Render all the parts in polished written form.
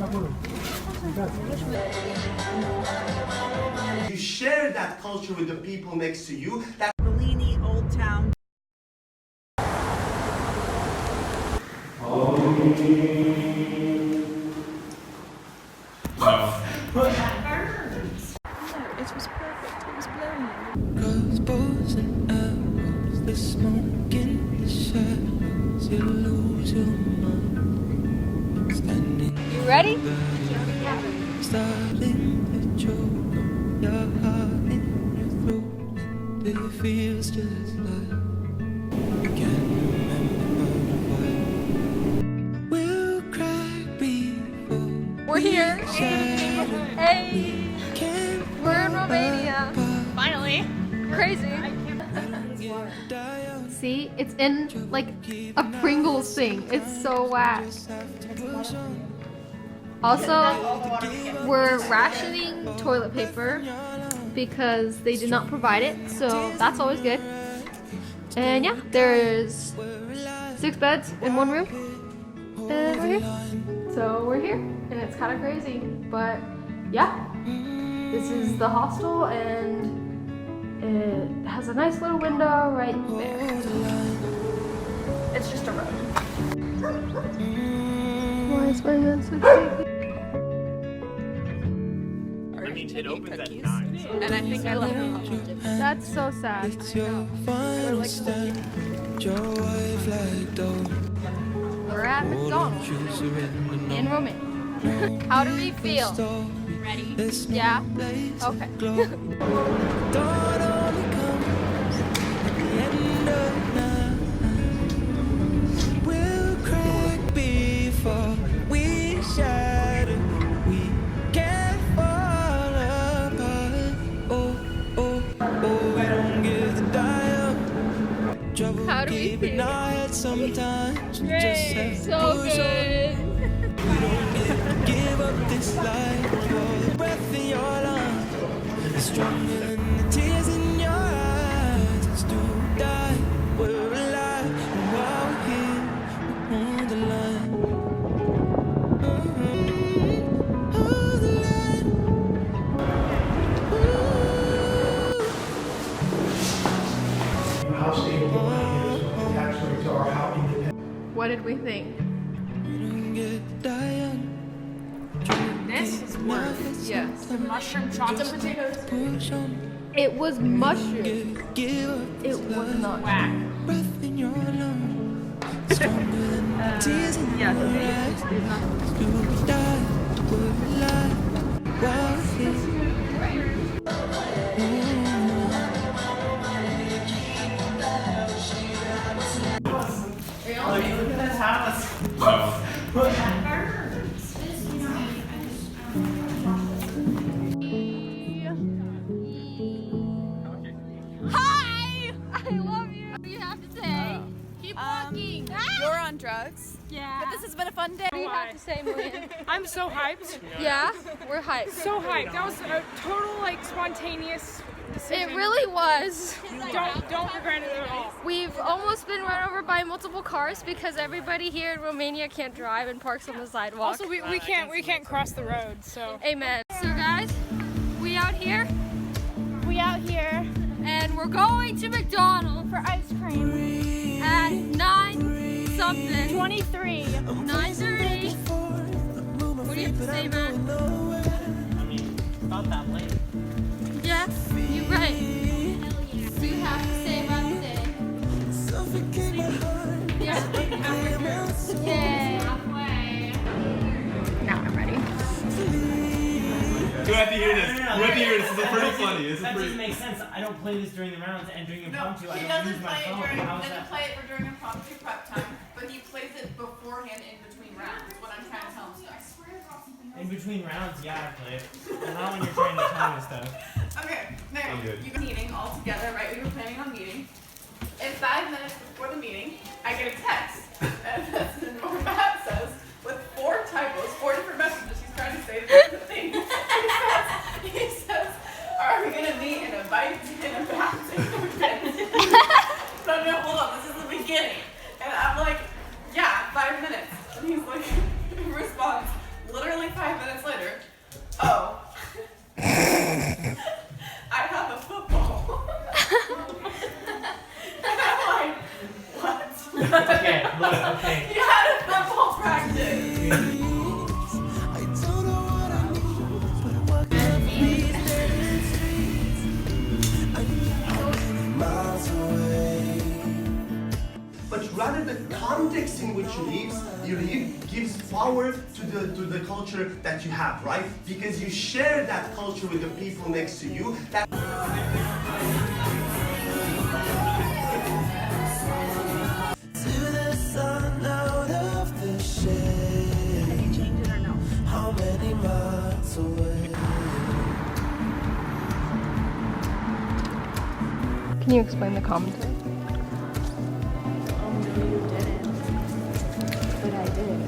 You share that culture with the people next to you. That Bellini, Old Town. It was perfect. It was brilliant. Crossbows and arrows, the smoke in the shadows, you lose your mind. Standing You ready? starting to choke, your heart in your throat, and it feels just like you can't remember why. We'll cry before We're here. Hey, can't we're in Romania. Finally. Crazy. die out. See, it's in like a Pringles thing. It's so whack. Also, we're rationing toilet paper because they did not provide it, so that's always good. And yeah, there's 6 beds in one room, and we're here. So we're here, and it's kind of crazy, but yeah, this is the hostel, and it has a nice little window right there. It's just a road. Why is my hand so shaky? It opens at 9. And I think I left them. That's so sad. It's your final stand, your wife like dog. We're at McDonald's You surrender, in Romania. How do we feel? Ready? there's no Yeah? place Okay. to go. Dawn only comes at the end of night. We'll crack before we shatter. We can't fall apart. Oh, oh, oh, we don't give the dial. Trouble How do we keeping feel? our heads sometimes. We just have to So push on. good. We don't give up this life. For the breath in your lungs is stronger than the tears in your eyes. It's do or die. We're alive, and while we're here, we hold the line. Hold the line. How stable Romania is actually to our how independent. What did we think? We don't get to die young. This is worse. Yes. The mushroom chocolate potatoes. Push on. It was mushroom. Give up It was not. Whack. breath in your lungs. Stronger than the tears in your eyes. Do or die. We're alive. While we're here. Hi! I love you. What do you have to say? Keep walking. You're on drugs. Yeah. But this has been a fun day. What do you have to say, Marianne? I'm so hyped. Yeah, we're hyped. So hyped. That was a total like spontaneous decision. It really was. Don't regret it at all. We've almost been run over by multiple cars because everybody here in Romania can't drive and parks on the sidewalk. Also, we can't cross the road, so. Amen. So guys, we out here We out here and we're going to McDonald's for ice cream. at 9 something. 23. 9:30. What do you have to say, man? I mean, not that late. Yeah, you're right. Do you have to say about today? Suffocate my heart. Yeah. Yay. Now I'm ready. You have to hear this. You have to hear this. This is pretty funny. This is That pretty. doesn't make sense. I don't play this during the rounds and during impromptu. I He don't use doesn't my play it phone. during. How is Doesn't that? play it during impromptu prep time, but he plays it beforehand in between rounds. What I'm trying to tell him stuff. In between rounds, yeah, I play it. But not when you're trying to tell me stuff. Okay, there. I'm good. You were meeting all together, right? We were planning on meeting. And 5 minutes before the meeting, I get a text, and Matt says, with 4 typos, 4 different messages. He's trying to say the different things. He says, "Are we gonna meet in a bite in a bathroom?" No, hold on. This is the beginning, and I'm like, "Yeah, 5 minutes." And he's like, responds, "Literally 5 5 minutes later, oh, I have a football. And I'm like, what? Okay, look, okay. You had a football practice. But rather the context in which you live gives power to the culture that you have, right? Because you share that culture with the people next to you. That To the sun out of the shade. Can you change it or no? How many miles away? Can you explain the commentary? Oh no, you didn't. But I did.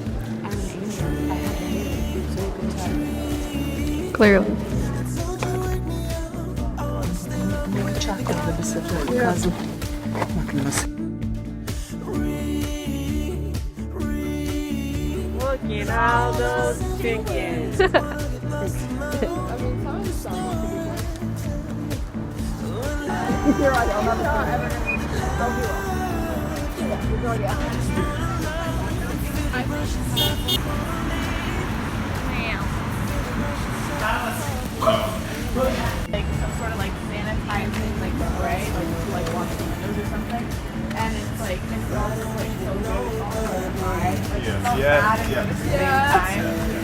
I'm an angel. I have a name, so you can tell. Clearly. Look at all those chickens. You're like, oh, I'm not ever gonna Like some sort of like sanitizing like spray, like to like wash the windows or something. And it's like it smells like so good all the time. Like it smells bad and good at the same time.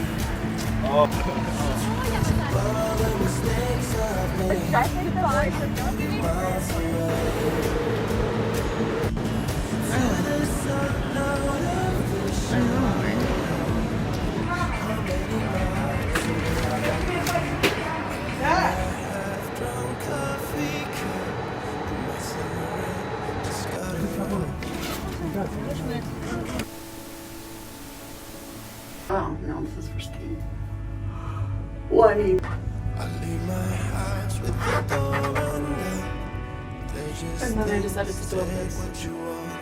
Oh no, this is for Steve. What do you? I leave my house with the door under. They just And then I decided to do say this. what you want.